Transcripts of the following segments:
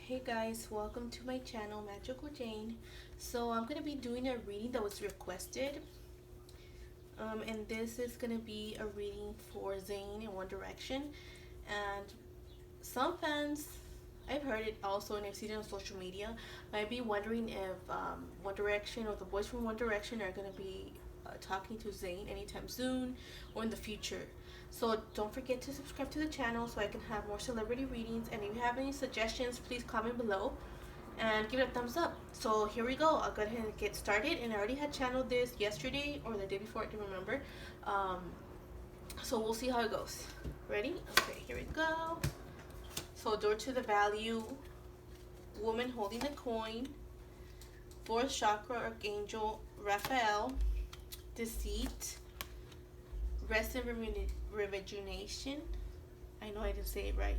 Hey guys, welcome to my channel Magical Jane. So I'm gonna be doing a reading that was requested, and this is gonna be a reading for Zayn in One Direction. And some fans, I've heard it also, and I've seen it on social media, might be wondering if One Direction or the boys from One Direction are gonna be talking to Zayn anytime soon or in the future. So don't forget to subscribe to the channel so I can have more celebrity readings. And if you have any suggestions, please comment below and give it a thumbs up. So here we go. I'll go ahead and get started. And I already had channeled this yesterday or the day before. I don't remember. So we'll see how it goes. Ready? Okay, here we go. So door to the value. Woman holding a coin. Fourth chakra archangel Raphael. Deceit. Rest and rejuvenation. I know I didn't say it right.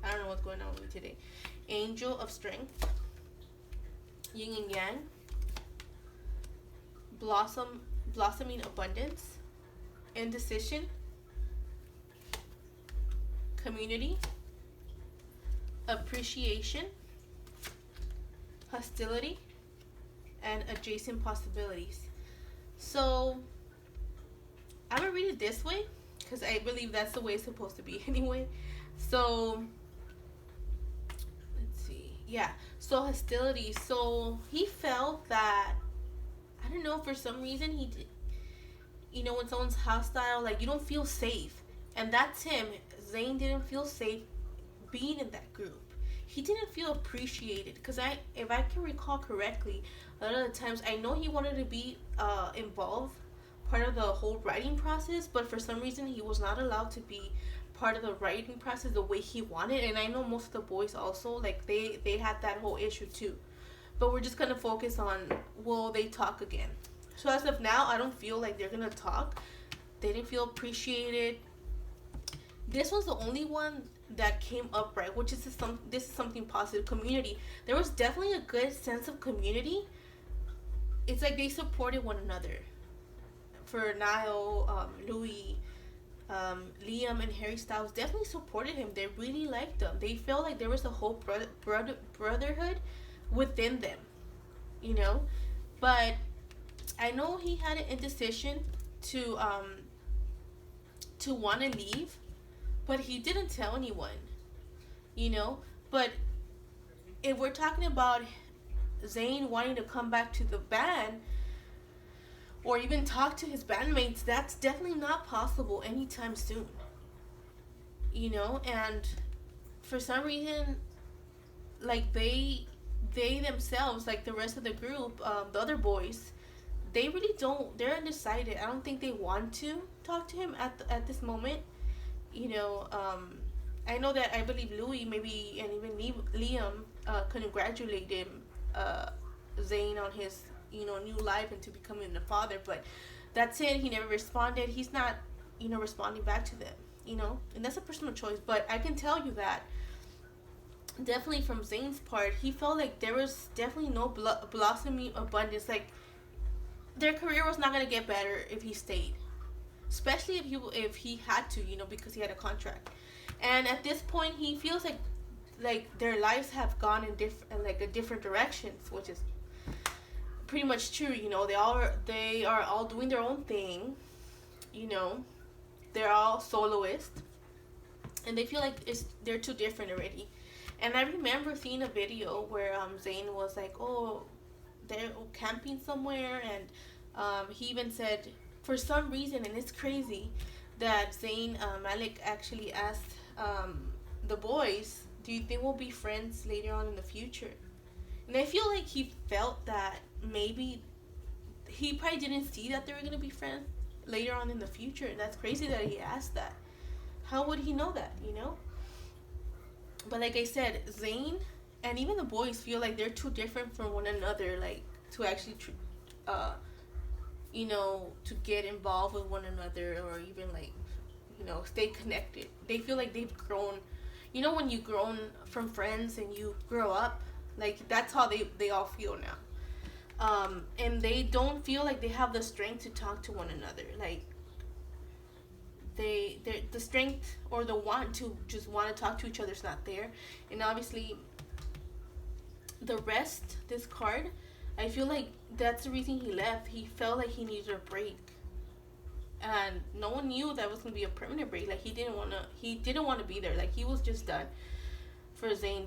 I don't know what's going on with me today. Angel of strength. Yin and yang. Blossoming abundance. Indecision. Community. Appreciation. Hostility. And adjacent possibilities. So I'm gonna read it this way because I believe that's the way it's supposed to be anyway. So let's see. Yeah. So hostility. So he felt that, I don't know, for some reason he did, when someone's hostile, like, you don't feel safe. And that's him. Zayn didn't feel safe being in that group. He didn't feel appreciated because if I can recall correctly, a lot of the times I know he wanted to be involved, part of the whole writing process, but for some reason he was not allowed to be part of the writing process the way he wanted. And I know most of the boys also, like, they had that whole issue too, but we're just gonna focus on, will they talk again? So as of now, I don't feel like they're gonna talk. They didn't feel appreciated. This was the only one that came up right, which is this is something positive. Community. There was definitely a good sense of community. It's like they supported one another. For Niall, Louie, Liam, and Harry Styles definitely supported him. They really liked him. They felt like there was a whole brotherhood within them, But I know he had an indecision to want to leave, but he didn't tell anyone, But if we're talking about Zayn wanting to come back to the band, or even talk to his bandmates, that's definitely not possible anytime soon. And for some reason, like, they themselves, like the rest of the group, the other boys, they really don't, they're undecided. I don't think they want to talk to him at this moment. I know that I believe Louie maybe, and even Liam, congratulated Zayn on his new life and to becoming a father, but that's it. He never responded. He's not responding back to them, and that's a personal choice. But I can tell you that definitely from Zayn's part, he felt like there was definitely no blossoming abundance. Like, their career was not going to get better if he stayed, especially if he had to, because he had a contract. And at this point, he feels like their lives have gone in different directions, which is pretty much true. They are all doing their own thing. They're all soloists, and they feel like they're too different already. And I remember seeing a video where Zayn was like, oh, they're camping somewhere, and he even said, for some reason, and it's crazy, that ZAYN Malik actually asked the boys, do you think we'll be friends later on in the future? And I feel like he felt that maybe he probably didn't see that they were going to be friends later on in the future. And that's crazy that he asked that. How would he know that, But like I said, Zayn and even the boys feel like they're too different from one another, like, to actually to get involved with one another, or even, like, stay connected. They feel like they've grown. When you grown from friends and you grow up, like, that's how they all feel now. And they don't feel like they have the strength to talk to one another. Like, the strength or the want to talk to each other is not there. And obviously, The rest, this card, I feel like that's the reason he left. He felt like he needed a break, and no one knew that was gonna be a permanent break. Like he didn't want to be there. Like he was just done for Zayn.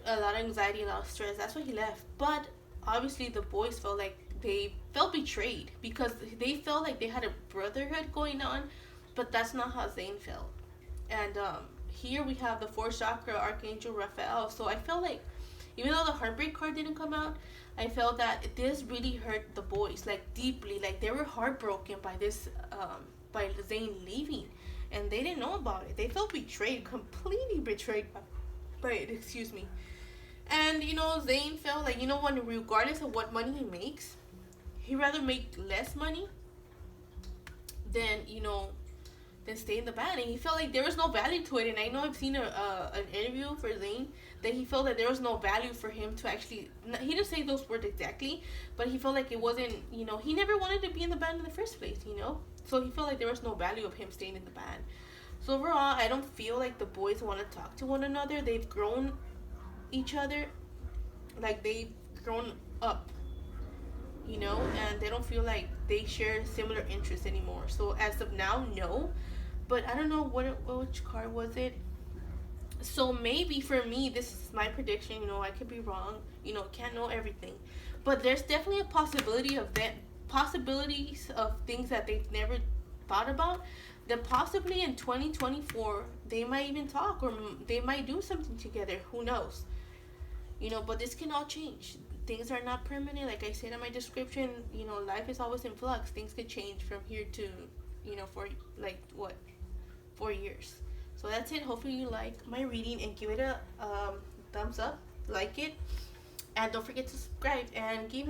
A lot of anxiety, a lot of stress. That's why he left. But obviously, the boys felt like they felt betrayed because they felt like they had a brotherhood going on, but that's not how Zayn felt. And here we have the fourth chakra archangel Raphael. So I felt like, even though the heartbreak card didn't come out, I felt that this really hurt the boys, like deeply. Like they were heartbroken by this, by Zayn leaving, and they didn't know about it. They felt betrayed, completely betrayed by it. Excuse me. And Zayn felt like, when regardless of what money he makes, he'd rather make less money than than stay in the band. And he felt like there was no value to it. And I know I've seen an interview for Zayn that he felt that there was no value for him to actually. He didn't say those words exactly, but he felt like it wasn't. He never wanted to be in the band in the first place. So he felt like there was no value of him staying in the band. So overall, I don't feel like the boys want to talk to one another. They've grown each other, like they've grown up, and they don't feel like they share similar interests anymore. So as of now, no. But I don't know which card was it. So maybe for me, this is my prediction. I could be wrong. Can't know everything, but there's definitely a possibilities of things that they've never thought about. That possibly in 2024 they might even talk, or they might do something together. Who knows? But this can all change. Things are not permanent. Like I said in my description, life is always in flux. Things could change from here to, for like what, 4 years. So that's it. Hopefully you like my reading and give it a thumbs up, like it, and don't forget to subscribe and give